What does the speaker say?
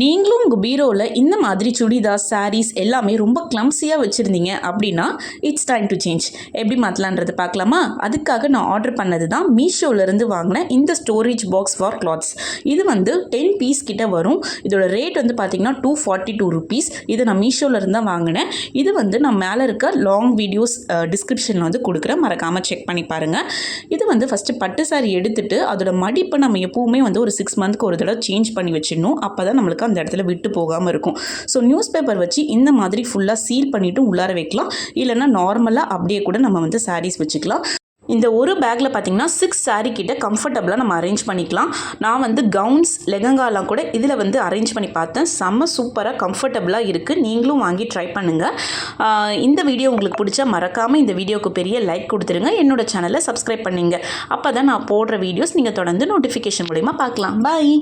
நீங்களும் உங்கள் பீரோவில் இந்த மாதிரி சுடிதார் சாரீஸ் எல்லாமே ரொம்ப கிளம்ஸியாக வச்சுருந்தீங்க அப்படின்னா இட்ஸ் டைம் டு சேஞ்ச். எப்படி மாற்றலான்றதை பார்க்கலாமா? அதுக்காக நான் ஆர்டர் பண்ணது தான் மீஷோவிலேருந்து வாங்கினேன் இந்த ஸ்டோரேஜ் பாக்ஸ் ஃபார் கிளாத்ஸ். இது வந்து 10 பீஸ் கிட்ட வரும். இதோட ரேட் வந்து பார்த்திங்கன்னா 242 ருபீஸ். இதை நான் மீஷோவிலேருந்து தான் வாங்கினேன். இது வந்து நான் மேலே இருக்க லாங் வீடியோஸ் டிஸ்கிரிப்ஷனில் வந்து கொடுக்குறேன், மறக்காமல் செக் பண்ணி பாருங்கள். இது வந்து ஃபஸ்ட்டு பட்டு சாரி எடுத்துகிட்டு அதோட மடிப்பை நம்ம எப்போவுமே வந்து ஒரு 6 மந்த்க்கு ஒரு தடவை சேஞ்ச் பண்ணி வச்சிடணும். அப்போ தான் நம்மளுக்கு அந்த இடத்துல விட்டு போகாமல் இருக்கும். ஸோ நியூஸ் பேப்பர் வச்சு இந்த மாதிரி ஃபுல்லாக சீல் பண்ணிவிட்டு உள்ளார வைக்கலாம். இல்லைன்னா நார்மலாக அப்படியே கூட நம்ம வந்து சாரீஸ் வச்சுக்கலாம். இந்த ஒரு பேக்கில் பார்த்திங்கன்னா 6 சாரீ கிட்ட கம்ஃபர்டபுளாக நம்ம அரேஞ்ச் பண்ணிக்கலாம். நான் வந்து கவுன்ஸ் லெகங்காலாம் கூட இதில் வந்து அரேஞ்ச் பண்ணி பார்த்தேன். செம்ம சூப்பராக கம்ஃபர்டபுளாக இருக்குது. நீங்களும் வாங்கி ட்ரை பண்ணுங்கள். இந்த வீடியோ உங்களுக்கு பிடிச்சா மறக்காமல் இந்த வீடியோவுக்கு பெரிய லைக் கொடுத்துருங்க. என்னோட சேனலை சப்ஸ்கிரைப் பண்ணுங்க. அப்போ தான் நான் போடுற வீடியோஸ் நீங்கள் தொடர்ந்து நோட்டிஃபிகேஷன் மூலிமா பார்க்கலாம். பாய்.